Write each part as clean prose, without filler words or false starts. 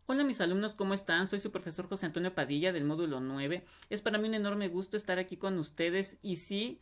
Hola mis alumnos, ¿cómo están? Soy su profesor José Antonio Padilla del módulo 9. Es para mí un enorme gusto estar aquí con ustedes y sí,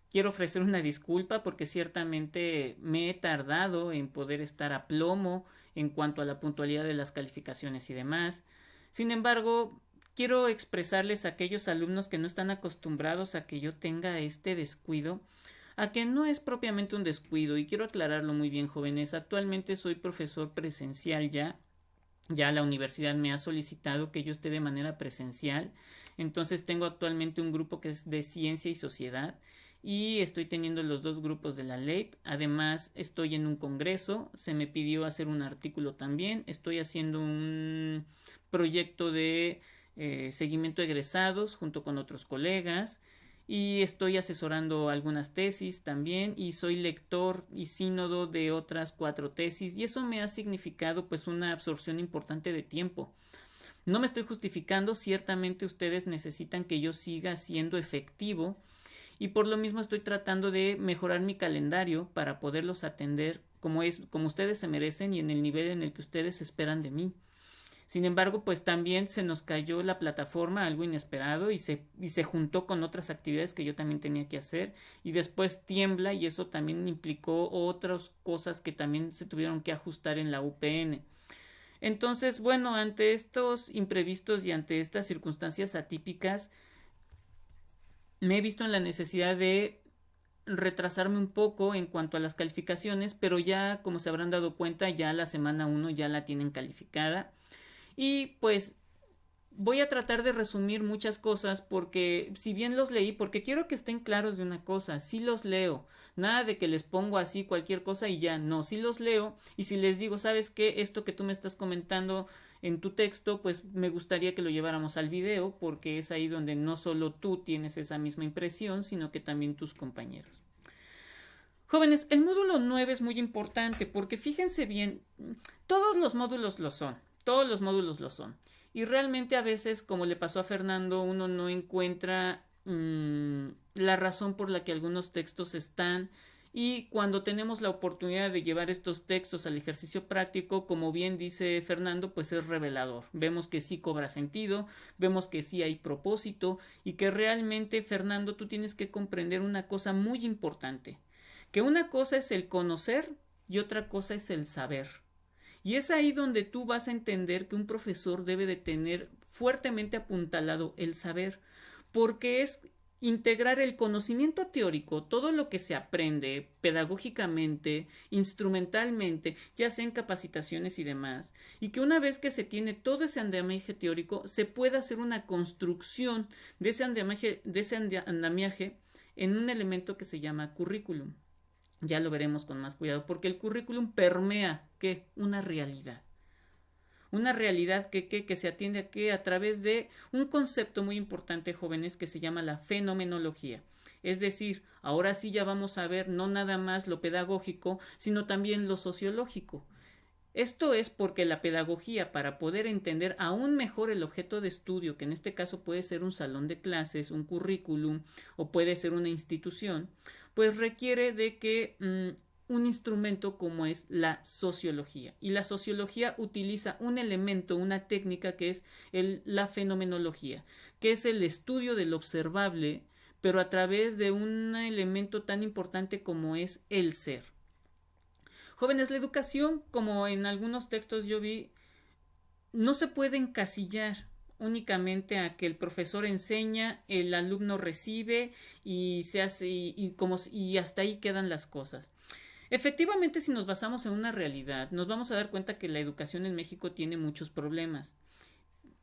quiero ofrecer una disculpa porque ciertamente me he tardado en poder estar a plomo en cuanto a la puntualidad de las calificaciones y demás. Sin embargo, quiero expresarles a aquellos alumnos que no están acostumbrados a que yo tenga este descuido, a que no es propiamente un descuido, y quiero aclararlo muy bien, jóvenes. Actualmente soy profesor presencial ya la universidad me ha solicitado que yo esté de manera presencial. Entonces tengo actualmente un grupo que es de ciencia y sociedad y estoy teniendo los dos grupos de la ley. Además estoy en un congreso, se me pidió hacer un artículo también. Estoy haciendo un proyecto de seguimiento a egresados junto con otros colegas y estoy asesorando algunas tesis también y soy lector y sínodo de otras 4 tesis y eso me ha significado pues una absorción importante de tiempo. No me estoy justificando, ciertamente ustedes necesitan que yo siga siendo efectivo y por lo mismo estoy tratando de mejorar mi calendario para poderlos atender como ustedes se merecen y en el nivel en el que ustedes esperan de mí. Sin embargo, pues también se nos cayó la plataforma, algo inesperado, y se juntó con otras actividades que yo también tenía que hacer, y después tiembla, y eso también implicó otras cosas que también se tuvieron que ajustar en la UPN. Entonces, bueno, ante estos imprevistos y ante estas circunstancias atípicas, me he visto en la necesidad de retrasarme un poco en cuanto a las calificaciones, pero ya, como se habrán dado cuenta, ya la semana 1 ya la tienen calificada. Y pues voy a tratar de resumir muchas cosas porque si bien los leí, porque quiero que estén claros de una cosa, sí los leo, nada de que les pongo así cualquier cosa y ya, no, sí los leo y si les digo, ¿sabes qué? Esto que tú me estás comentando en tu texto, pues me gustaría que lo lleváramos al video porque es ahí donde no solo tú tienes esa misma impresión, sino que también tus compañeros. Jóvenes, el módulo 9 es muy importante porque fíjense bien, todos los módulos lo son, todos los módulos lo son. Y realmente a veces, como le pasó a Fernando, uno no encuentra la razón por la que algunos textos están. Y cuando tenemos la oportunidad de llevar estos textos al ejercicio práctico, como bien dice Fernando, pues es revelador. Vemos que sí cobra sentido, vemos que sí hay propósito y que realmente, Fernando, tú tienes que comprender una cosa muy importante, que una cosa es el conocer y otra cosa es el saber. Y es ahí donde tú vas a entender que un profesor debe de tener fuertemente apuntalado el saber, porque es integrar el conocimiento teórico, todo lo que se aprende pedagógicamente, instrumentalmente, ya sea en capacitaciones y demás, y que una vez que se tiene todo ese andamiaje teórico, se pueda hacer una construcción de ese andamiaje en un elemento que se llama currículum. Ya lo veremos con más cuidado, porque el currículum permea, ¿qué? Una realidad. Una realidad que se atiende a través de un concepto muy importante, jóvenes, que se llama la fenomenología. Es decir, ahora sí ya vamos a ver no nada más lo pedagógico, sino también lo sociológico. Esto es porque la pedagogía, para poder entender aún mejor el objeto de estudio, que en este caso puede ser un salón de clases, un currículum o puede ser una institución, pues requiere de que un instrumento como es la sociología. Y la sociología utiliza un elemento, una técnica que es la fenomenología, que es el estudio del observable, pero a través de un elemento tan importante como es el ser. Jóvenes, la educación, como en algunos textos yo vi, no se puede encasillar únicamente a que el profesor enseña, el alumno recibe y se hace y hasta ahí quedan las cosas. Efectivamente, si nos basamos en una realidad, nos vamos a dar cuenta que la educación en México tiene muchos problemas.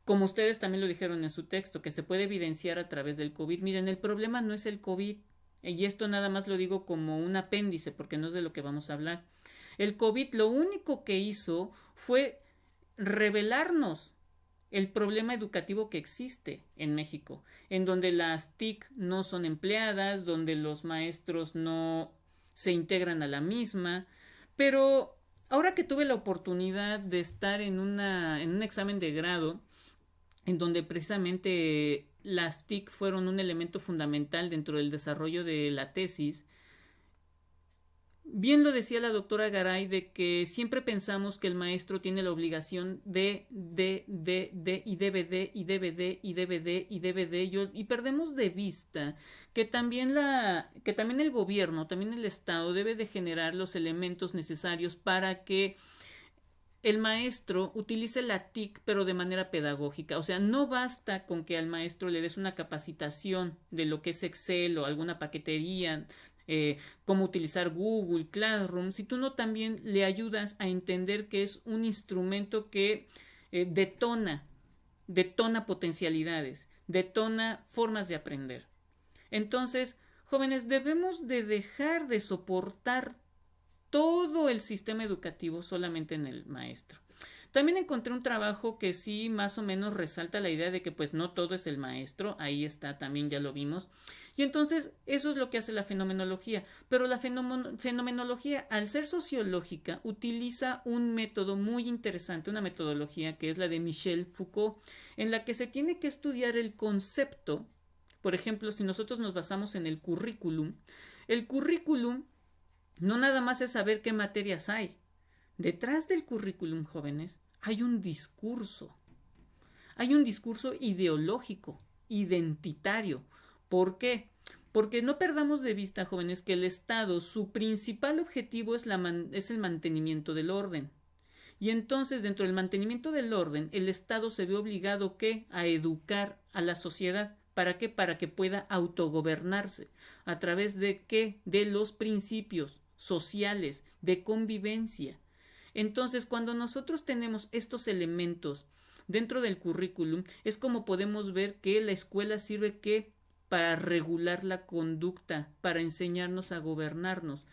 Como ustedes también lo dijeron en su texto, que se puede evidenciar a través del COVID. Miren, el problema no es el COVID, y esto nada más lo digo como un apéndice, porque no es de lo que vamos a hablar. El COVID lo único que hizo fue revelarnos el problema educativo que existe en México, en donde las TIC no son empleadas, donde los maestros no se integran a la misma, pero ahora que tuve la oportunidad de estar en un examen de grado, en donde precisamente las TIC fueron un elemento fundamental dentro del desarrollo de la tesis, Bien lo decía la doctora Garay de que siempre pensamos que el maestro tiene la obligación y debe de, y perdemos de vista que que también el gobierno, también el Estado debe de generar los elementos necesarios para que el maestro utilice la TIC pero de manera pedagógica. O sea, no basta con que al maestro le des una capacitación de lo que es Excel o alguna paquetería, cómo utilizar Google, Classroom, si tú no también le ayudas a entender que es un instrumento que detona potencialidades, detona formas de aprender. Entonces, jóvenes, debemos de dejar de soportar todo el sistema educativo solamente en el maestro. También encontré un trabajo que sí más o menos resalta la idea de que pues no todo es el maestro, ahí está, también ya lo vimos. Y entonces eso es lo que hace la fenomenología, pero la fenomenología al ser sociológica utiliza un método muy interesante, una metodología que es la de Michel Foucault, en la que se tiene que estudiar el concepto. Por ejemplo, si nosotros nos basamos en el currículum no nada más es saber qué materias hay. Detrás del currículum, jóvenes, hay un discurso. Hay un discurso ideológico, identitario. ¿Por qué? Porque no perdamos de vista, jóvenes, que el Estado, su principal objetivo es el mantenimiento del orden. Y entonces, dentro del mantenimiento del orden, el Estado se ve obligado ¿qué? A educar a la sociedad. ¿Para qué? Para que pueda autogobernarse. ¿A través de qué? De los principios sociales, de convivencia. Entonces, cuando nosotros tenemos estos elementos dentro del currículum, es como podemos ver que la escuela sirve que para regular la conducta, para enseñarnos a gobernarnos.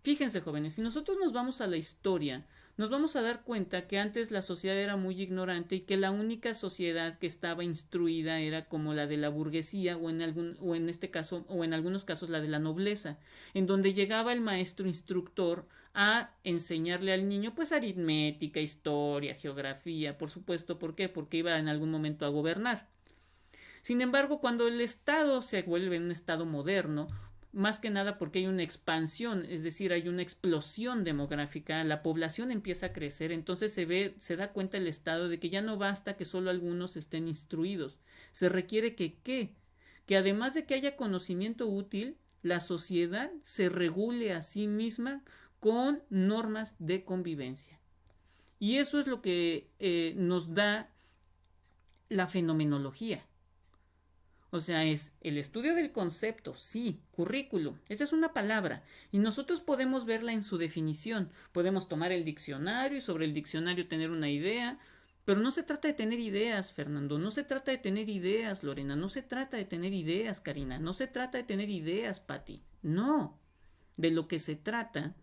Fíjense, jóvenes, si nosotros nos vamos a la historia, nos vamos a dar cuenta que antes la sociedad era muy ignorante y que la única sociedad que estaba instruida era como la de la burguesía o en este caso o en algunos casos la de la nobleza, en donde llegaba el maestro instructor a enseñarle al niño pues aritmética, historia, geografía, por supuesto, ¿por qué? Porque iba en algún momento a gobernar. Sin embargo, cuando el Estado se vuelve un Estado moderno, más que nada porque hay una expansión, es decir, hay una explosión demográfica, la población empieza a crecer, entonces se da cuenta el Estado de que ya no basta que solo algunos estén instruidos, se requiere que además de que haya conocimiento útil, la sociedad se regule a sí misma con normas de convivencia. Y eso es lo que nos da la fenomenología. O sea, es el estudio del concepto, sí, currículum, esa es una palabra, y nosotros podemos verla en su definición, podemos tomar el diccionario y sobre el diccionario tener una idea, pero no se trata de tener ideas, Fernando, no se trata de tener ideas, Lorena, no se trata de tener ideas, Karina, no se trata de tener ideas, Patti, no, de lo que se trata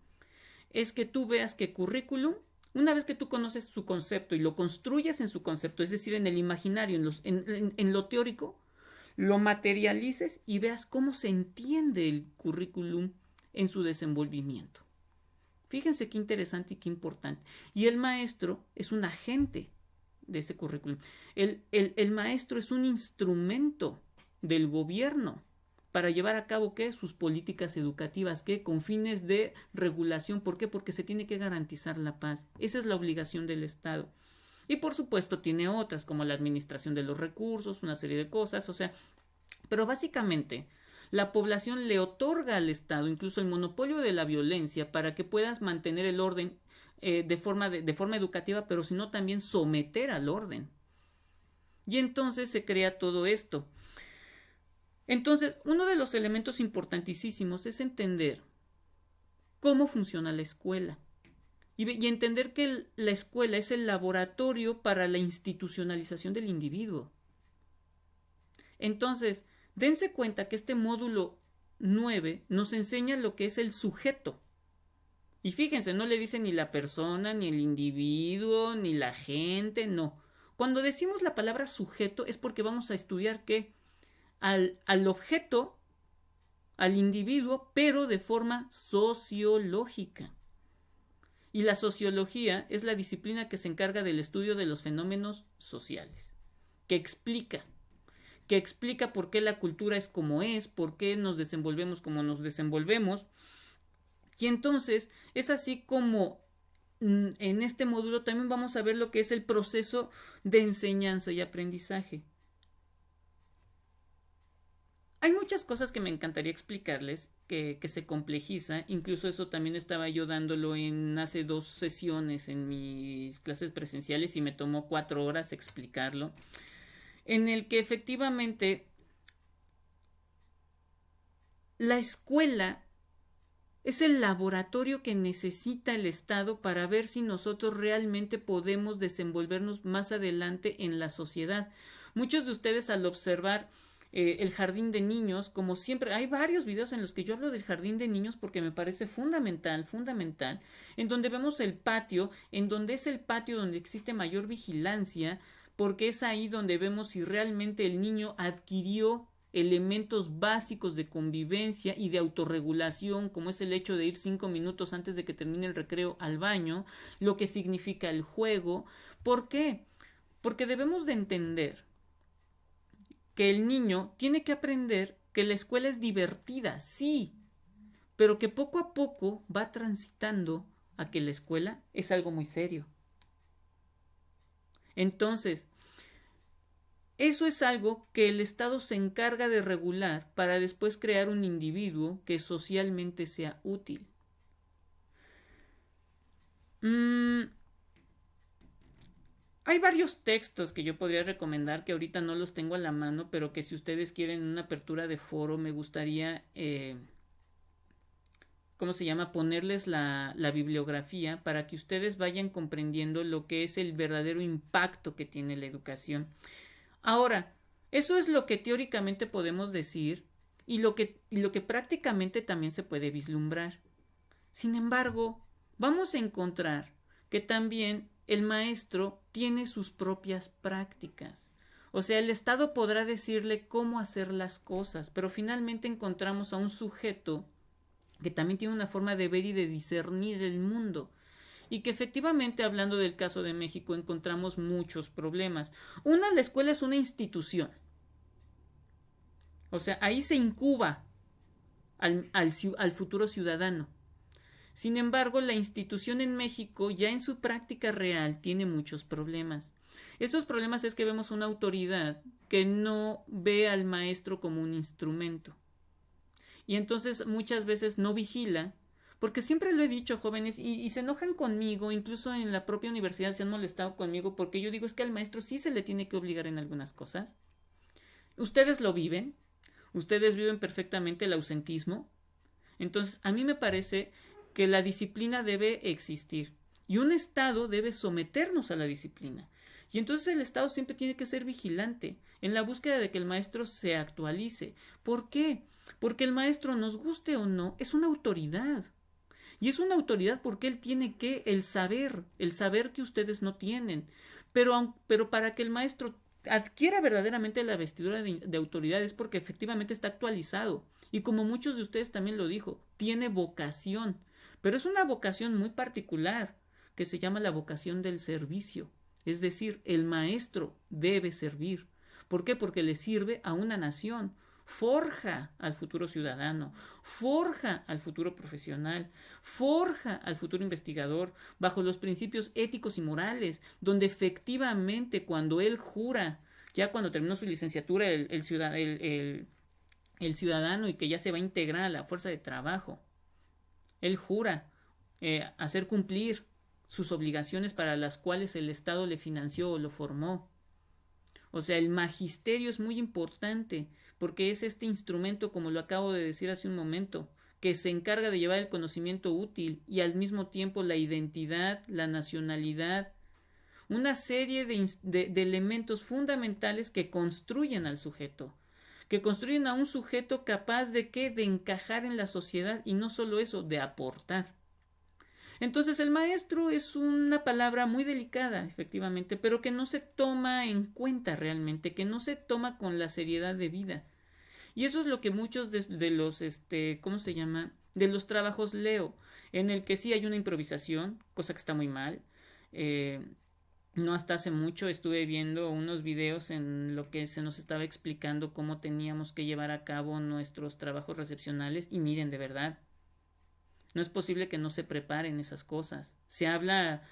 es que tú veas que currículum, una vez que tú conoces su concepto y lo construyes en su concepto, es decir, en el imaginario, en lo teórico, lo materialices y veas cómo se entiende el currículum en su desenvolvimiento. Fíjense qué interesante y qué importante. Y el maestro es un agente de ese currículum. El maestro es un instrumento del gobierno para llevar a cabo ¿qué? Sus políticas educativas, ¿qué? Con fines de regulación. ¿Por qué? Porque se tiene que garantizar la paz. Esa es la obligación del Estado. Y por supuesto tiene otras como la administración de los recursos, una serie de cosas, o sea, pero básicamente la población le otorga al Estado incluso el monopolio de la violencia para que puedas mantener el orden de forma educativa, pero sino también someter al orden. Y entonces se crea todo esto. Entonces, uno de los elementos importantísimos es entender cómo funciona la escuela. Y entender que la escuela es el laboratorio para la institucionalización del individuo. Entonces, dense cuenta que este módulo 9 nos enseña lo que es el sujeto. Y fíjense, no le dice ni la persona, ni el individuo, ni la gente, no. Cuando decimos la palabra sujeto es porque vamos a estudiar que al objeto, al individuo, pero de forma sociológica. Y la sociología es la disciplina que se encarga del estudio de los fenómenos sociales, que explica por qué la cultura es como es, por qué nos desenvolvemos como nos desenvolvemos, Y entonces es así como en este módulo también vamos a ver lo que es el proceso de enseñanza y aprendizaje. Hay muchas cosas que me encantaría explicarles que se complejiza, incluso eso también estaba yo dándolo en hace 2 sesiones en mis clases presenciales y me tomó 4 horas explicarlo, en el que efectivamente la escuela es el laboratorio que necesita el Estado para ver si nosotros realmente podemos desenvolvernos más adelante en la sociedad. Muchos de ustedes al observar el jardín de niños, como siempre, hay varios videos en los que yo hablo del jardín de niños porque me parece fundamental, fundamental, en donde vemos el patio, en donde es el patio donde existe mayor vigilancia, porque es ahí donde vemos si realmente el niño adquirió elementos básicos de convivencia y de autorregulación, como es el hecho de ir 5 minutos antes de que termine el recreo al baño, lo que significa el juego. ¿Por qué? Porque debemos de entender que el niño tiene que aprender que la escuela es divertida, sí, pero que poco a poco va transitando a que la escuela es algo muy serio. Entonces, eso es algo que el Estado se encarga de regular para después crear un individuo que socialmente sea útil. Hay varios textos que yo podría recomendar que ahorita no los tengo a la mano, pero que si ustedes quieren una apertura de foro me gustaría, ¿cómo se llama? Ponerles la bibliografía para que ustedes vayan comprendiendo lo que es el verdadero impacto que tiene la educación. Ahora, eso es lo que teóricamente podemos decir y lo que prácticamente también se puede vislumbrar. Sin embargo, vamos a encontrar que también el maestro tiene sus propias prácticas. O sea, el Estado podrá decirle cómo hacer las cosas, pero finalmente encontramos a un sujeto que también tiene una forma de ver y de discernir el mundo. Y que efectivamente, hablando del caso de México, encontramos muchos problemas. Una, la escuela es una institución. O sea, ahí se incuba al futuro ciudadano. Sin embargo, la institución en México ya en su práctica real tiene muchos problemas. Esos problemas es que vemos una autoridad que no ve al maestro como un instrumento. Y entonces muchas veces no vigila, porque siempre lo he dicho, jóvenes, y se enojan conmigo, incluso en la propia universidad se han molestado conmigo, porque yo digo es que al maestro sí se le tiene que obligar en algunas cosas. Ustedes lo viven, ustedes viven perfectamente el ausentismo. Entonces, a mí me parece que la disciplina debe existir y un Estado debe someternos a la disciplina. Y entonces el Estado siempre tiene que ser vigilante en la búsqueda de que el maestro se actualice. ¿Por qué? Porque el maestro, nos guste o no, es una autoridad. Y es una autoridad porque él tiene el saber que ustedes no tienen. Pero para que el maestro adquiera verdaderamente la vestidura de autoridad es porque efectivamente está actualizado. Y como muchos de ustedes también lo dijo, tiene vocación. Pero es una vocación muy particular que se llama la vocación del servicio. Es decir, el maestro debe servir. ¿Por qué? Porque le sirve a una nación. Forja al futuro ciudadano, forja al futuro profesional, forja al futuro investigador bajo los principios éticos y morales, donde efectivamente cuando él jura, ya cuando terminó su licenciatura, el ciudadano y que ya se va a integrar a la fuerza de trabajo, él jura hacer cumplir sus obligaciones para las cuales el Estado le financió o lo formó. O sea, el magisterio es muy importante porque es este instrumento, como lo acabo de decir hace un momento, que se encarga de llevar el conocimiento útil y al mismo tiempo la identidad, la nacionalidad, una serie de elementos fundamentales que construyen al sujeto, que construyen a un sujeto capaz de encajar en la sociedad y no solo eso, de aportar. Entonces el maestro es una palabra muy delicada, efectivamente, pero que no se toma en cuenta realmente, que no se toma con la seriedad de vida. Y eso es lo que muchos de los, ¿cómo se llama? De los trabajos leo, en el que sí hay una improvisación, cosa que está muy mal. No hasta hace mucho estuve viendo unos videos en lo que se nos estaba explicando cómo teníamos que llevar a cabo nuestros trabajos recepcionales y miren, de verdad, No es posible que no se preparen esas cosas. Se habla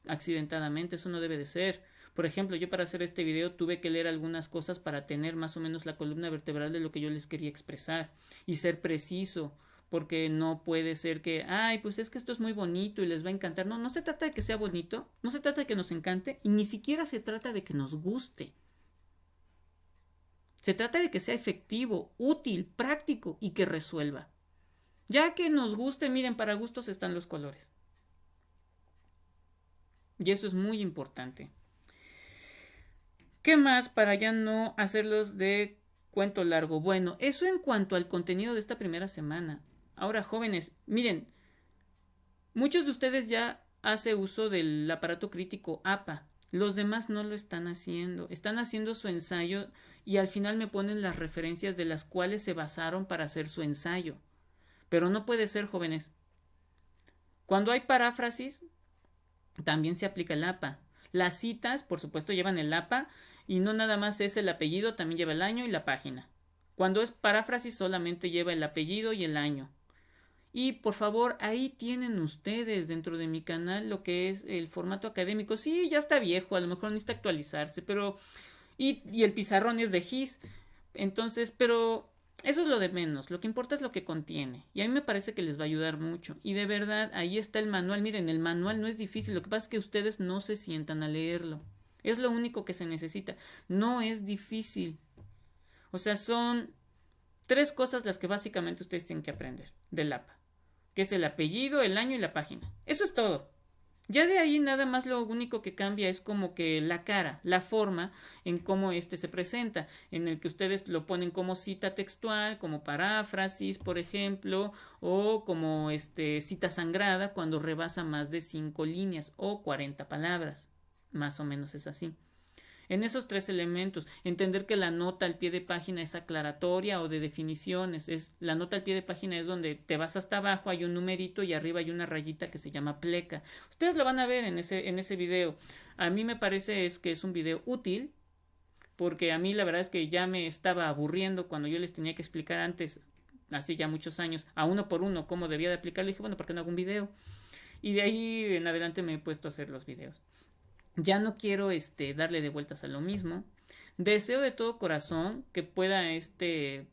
accidentadamente, eso no debe de ser. Por ejemplo, yo para hacer este video tuve que leer algunas cosas para tener más o menos la columna vertebral de lo que yo les quería expresar y ser preciso, porque no puede ser que, ay, pues es que esto es muy bonito y les va a encantar. No, no se trata de que sea bonito, no se trata de que nos encante y ni siquiera se trata de que nos guste. Se trata de que sea efectivo, útil, práctico y que resuelva. Ya que nos guste, miren, para gustos están los colores. Y eso es muy importante. ¿Qué más para ya no hacerlos de cuento largo? Bueno, eso en cuanto al contenido de esta primera semana. Ahora, jóvenes, miren, muchos de ustedes ya hacen uso del aparato crítico APA. Los demás no lo están haciendo. Están haciendo su ensayo y al final me ponen las referencias de las cuales se basaron para hacer su ensayo. Pero no puede ser, jóvenes. Cuando hay paráfrasis, también se aplica el APA. Las citas, por supuesto, llevan el APA y no nada más es el apellido, también lleva el año y la página. Cuando es paráfrasis solamente lleva el apellido y el año. Y por favor, ahí tienen ustedes dentro de mi canal lo que es el formato académico. Sí, ya está viejo, a lo mejor necesita actualizarse, pero... Y el pizarrón es de GIS. Entonces, pero... Eso es lo de menos, lo que importa es lo que contiene y a mí me parece que les va a ayudar mucho y de verdad ahí está el manual, miren, el manual no es difícil, lo que pasa es que ustedes no se sientan a leerlo, es lo único que se necesita, no es difícil, o sea, son 3 cosas las que básicamente ustedes tienen que aprender del APA, que es el apellido, el año y la página, eso es todo. Ya de ahí nada más lo único que cambia es como que la cara, la forma en cómo se presenta, en el que ustedes lo ponen como cita textual, como paráfrasis, por ejemplo, o como cita sangrada cuando rebasa más de 5 líneas o 40 palabras. Más o menos es así. En esos 3 elementos, entender que la nota al pie de página es aclaratoria o de definiciones. La nota al pie de página es donde te vas hasta abajo, hay un numerito y arriba hay una rayita que se llama pleca. Ustedes lo van a ver en ese video. A mí me parece que es un video útil, porque a mí la verdad es que ya me estaba aburriendo cuando yo les tenía que explicar antes, hace ya muchos años, a uno por uno cómo debía de aplicarlo. Y dije, bueno, ¿por qué no hago un video? Y de ahí en adelante me he puesto a hacer los videos. Ya no quiero darle de vueltas a lo mismo. Deseo de todo corazón que pueda este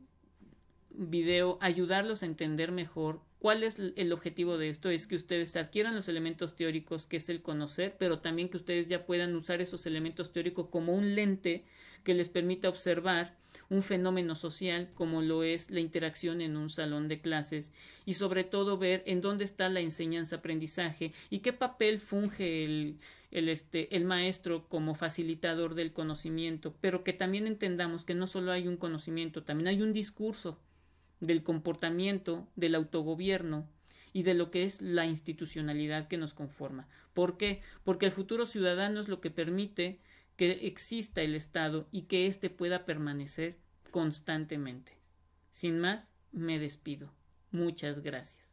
video ayudarlos a entender mejor cuál es el objetivo de esto. Es que ustedes adquieran los elementos teóricos, que es el conocer, pero también que ustedes ya puedan usar esos elementos teóricos como un lente que les permita observar un fenómeno social como lo es la interacción en un salón de clases y sobre todo ver en dónde está la enseñanza-aprendizaje y qué papel funge el maestro como facilitador del conocimiento, pero que también entendamos que no solo hay un conocimiento, también hay un discurso del comportamiento, del autogobierno y de lo que es la institucionalidad que nos conforma. ¿Por qué? Porque el futuro ciudadano es lo que permite que exista el Estado y que éste pueda permanecer constantemente. Sin más, me despido. Muchas gracias.